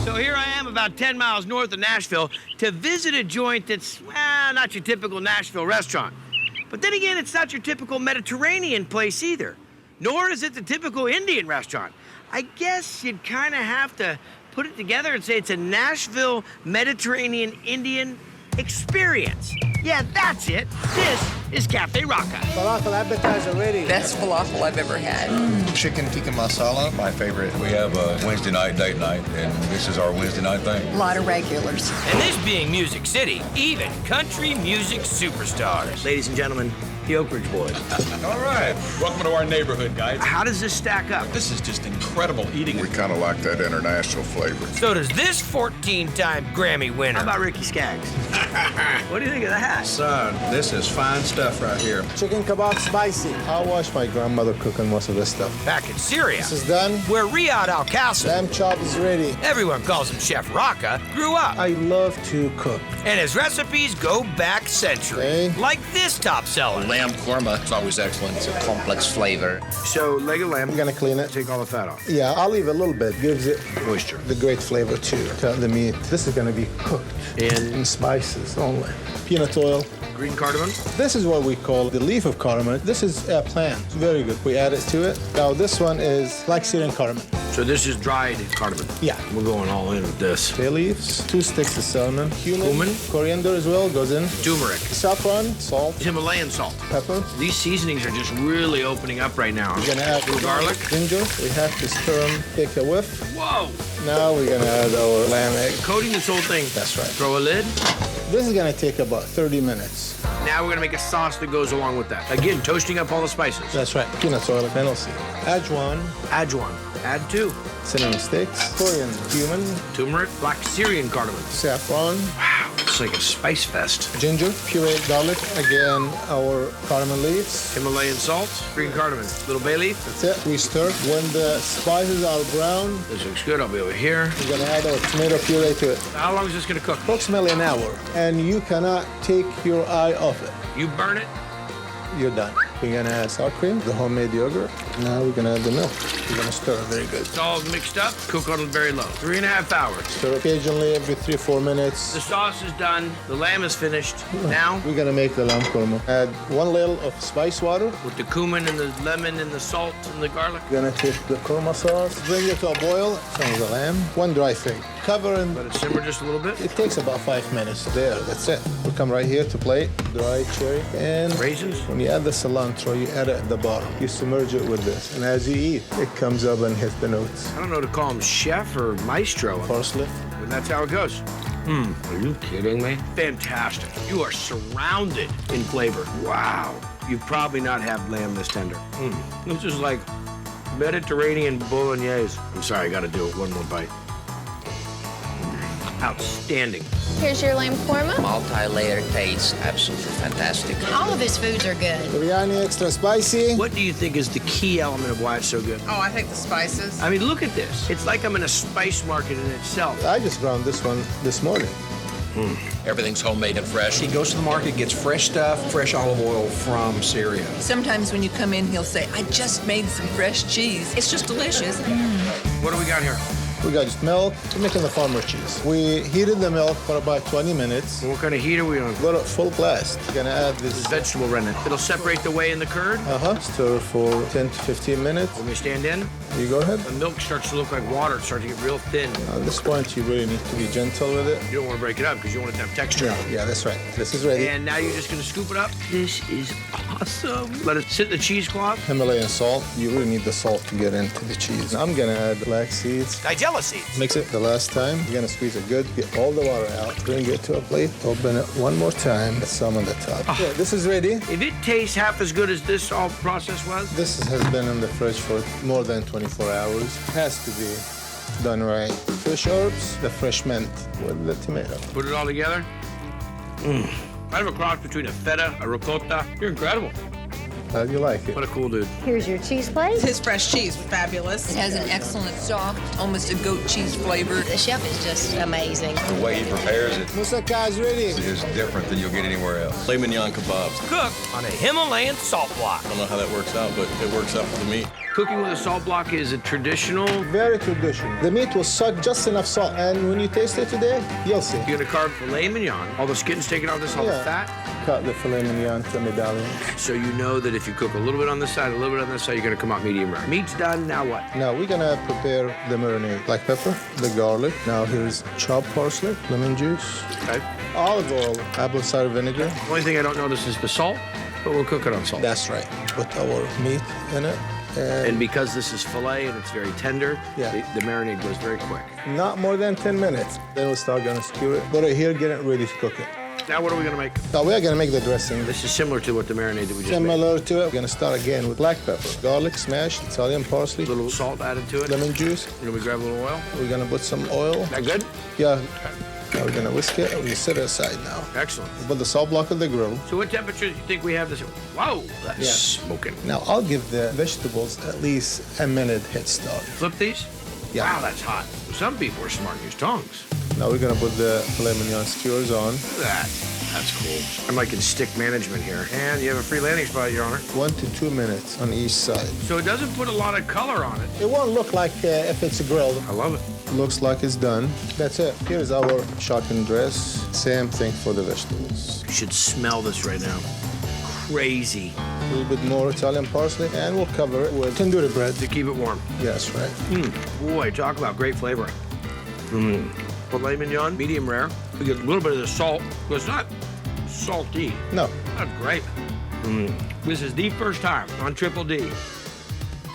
So here I am about 10 miles north of Nashville to visit a joint that's, well, not your typical Nashville restaurant. But then again, it's not your typical Mediterranean place either. Nor is it the typical Indian restaurant. I guess you'd kind of have to put it together and say it's a Nashville-Mediterranean-Indian experience. Yeah, that's it. This is Cafe Rakka. Falafel appetizer ready. Best falafel I've ever had. Chicken tikka masala, my favorite. We have a Wednesday night date night, and this is our Wednesday night thing. A lot of regulars. And this being Music City, even country music superstars. Ladies and gentlemen, the Oak Ridge Boys. All right. Welcome to our neighborhood, guys. How does this stack up? This is just incredible eating. We kind of like that international flavor. So does this 14-time Grammy winner. How about Ricky Skaggs? What do you think of that? Son, this is fine stuff right here. Chicken kebab spicy. I watched my grandmother cooking most of this stuff. Back in Syria, This is done. where Riyadh Al Qassim, Lamb chop is ready. everyone calls him Chef Rakka, grew up. I love to cook. And his recipes go back centuries. Okay. Like this top seller. Lamb Korma is always excellent. It's a complex flavor. So, leg of lamb, I'm gonna clean it. take all the fat off. Yeah, I'll leave a little bit. Gives it Moisture. the great flavor to the meat. This is gonna be cooked in spices only. Peanut oil. Green cardamom. This is what we call the leaf of cardamom. This is a plant. It's very good. We add it to it. Now this one is like Syrian cardamom. So this is dried cardamom. Yeah. We're going all in with this. Bay leaves, 2 sticks of cinnamon, Cumin. coriander as well goes in, Turmeric. saffron, salt, Himalayan salt. pepper. These seasonings are just really opening up right now. We're gonna add Little garlic. ginger. We have to stir them, take a whiff. Whoa! Now we're gonna add our lamb egg. Coating this whole thing. That's right. Throw a lid. This is gonna take about 30 minutes. Now we're gonna make a sauce that goes along with that. Again, toasting up all the spices. That's right. Peanut oil, fennel seed, ajwain, Ajwan. Add 2. cinnamon sticks, coriander, cumin, Turmeric. Black Syrian cardamom. saffron, Wow, it's like a spice fest. ginger, pureed garlic, again our cardamom leaves. Himalayan salt. Green cardamom. Little bay leaf. That's it. We stir. When the spices are brown, This looks good. I'll be over here. we're gonna add our tomato puree to it. How long is this gonna cook? Approximately an hour. And you cannot take your eye off it. You burn it. You're done. We're gonna add sour cream, the homemade yogurt. Now we're gonna add the milk. We're gonna stir it very good. It's all mixed up. Cook on very low. 3.5 hours. Stir occasionally every 3-4 minutes. The sauce is done. The lamb is finished. Now, We're gonna make the lamb korma. Add 1 ladle of spice water. with the cumin and the lemon and the salt and the garlic. We're gonna take the korma sauce, bring it to a boil. Some of the lamb. 1 dry fig. Cover and Let it simmer just a little bit. it takes about 5 minutes. There, that's it. We'll come right here to plate. Dry cherry and Raisins. when you add the cilantro, you add it at the bottom. You submerge it with this, and as you eat, it comes up and hits the notes. I don't know to call him chef or maestro, Parsley. but that's how it goes. Are you kidding me? Fantastic. You are surrounded in flavor. Wow. You probably not have lamb this tender. This is like Mediterranean bolognese. I'm sorry, I gotta do it. One more bite. Outstanding. Here's your lamb korma. Multi-layered taste. Absolutely fantastic. All of his foods are good. Biryani extra spicy. What do you think is the key element of why it's so good? Oh, I think the spices. I mean, look at this. It's like I'm in a spice market in itself. I just ground this one this morning. Everything's homemade and fresh. He goes to the market, gets fresh stuff, fresh olive oil from Syria. Sometimes when you come in, he'll say, I just made some fresh cheese. It's just delicious. What do we got here? We got just milk. We're making the farmer cheese. We heated the milk for about 20 minutes. What kind of heat are we on? Got it full blast. Gonna add This this. vegetable rennet. It'll separate the whey and the curd. Stir for 10 to 15 minutes. When we stand in, You go ahead. the milk starts to look like water. It starts to get real thin. At this point, you really need to be gentle with it. You don't want to break it up because you want it to have texture. Yeah, that's right. This is ready. And now you're just going to scoop it up. This is awesome. Let it sit in the cheesecloth. Himalayan salt. You really need the salt to get into the cheese. I'm gonna add black seeds. Nigella seeds. Mix it the last time. You're gonna squeeze it good. Get all the water out. Bring it to a plate. Open it one more time. Put some on the top. Yeah, this is ready. If it tastes half as good as this all process was, This has been in the fridge for more than 24 hours. Has to be done right. Fresh herbs, the fresh mint with the tomato. put it all together. Kind of a cross between a feta, a ricotta. You're incredible. How do you like it? What a cool dude. Here's your cheese plate. His fresh cheese was fabulous. It has an excellent soft, almost a goat cheese flavor. The chef is just amazing. The way he prepares it Moussaka is ready. is different than you'll get anywhere else. Filet mignon kebabs. Cooked on a Himalayan salt block. I don't know how that works out, but it works out for the meat. Cooking with a salt block is a traditional. Very traditional. The meat will suck just enough salt, and when you taste it today, you'll see. You're gonna carve filet mignon. All the skin's taken off this, all the fat. Cut the filet mignon to medallions. So you know that if you cook a little bit on this side, a little bit on this side, you're gonna come out medium rare. Meat's done, now what? Now we're gonna prepare the marinade. Black pepper, the garlic. Now here's chopped parsley, lemon juice, Okay. olive oil, apple cider vinegar. The only thing I don't notice is the salt, but we'll cook it on salt. That's right. Put our meat in it. And because this is filet and it's very tender, Yeah. the marinade goes very quick. Not more than 10 minutes. Then we'll start gonna skewer it. Put it here, get it ready to cook it. Now what are we gonna make? Now we are gonna make the dressing. This is similar to what the marinade that we just made. Similar to it, we're gonna start again with black pepper, garlic smashed, Italian parsley, A little salt added to it. lemon juice. You know, we grab a little oil. We're gonna put some oil. That good? Yeah. Now we're gonna whisk it. We set it aside now. Excellent. Put the salt block on the grill. So what temperature do you think we have this? Whoa, that's Yeah. smoking. Now I'll give the vegetables at least a minute head start. Flip these? Yeah. Wow, that's hot. Some people are smart and use tongs. Now we're gonna put the filet mignon skewers on. Look at that. That's cool. I'm like in stick management here. And you have a free landing spot, Your Honor. 1 to 2 minutes on each side. So it doesn't put a lot of color on it. It won't look like if it's grilled. I love it. Looks like it's done. That's it. Here's our shotgun dress. Same thing for the vegetables. You should smell this right now. Crazy. A little bit more Italian parsley, and we'll cover it with tandoori bread. To keep it warm. Yes, right. Boy, talk about great flavor. Filet mignon, medium rare. We get a little bit of the salt, but it's not salty. No. That's great. This is the first time on Triple D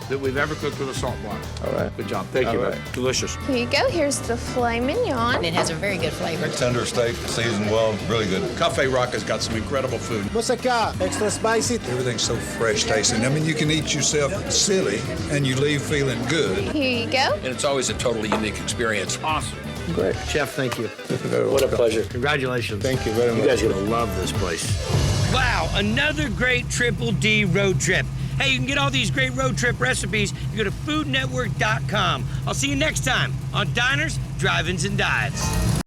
that we've ever cooked with a salt block. All right. Good job. Thank you, All man. right. Delicious. Here you go. Here's the filet mignon. And it has a very good flavor. Tender steak, seasoned well, really good. Cafe Rakka's got some incredible food. Moussaka, extra spicy. Everything's so fresh tasting. I mean, you can eat yourself silly and you leave feeling good. Here you go. And it's always a totally unique experience. Awesome. Great. Chef, thank you. Very What a welcome. pleasure. Congratulations. Thank you very much. You guys are going to love this place. Wow, another great Triple D road trip. Hey, you can get all these great road trip recipes. You go to foodnetwork.com. I'll see you next time on Diners, Drive-Ins, and Dives.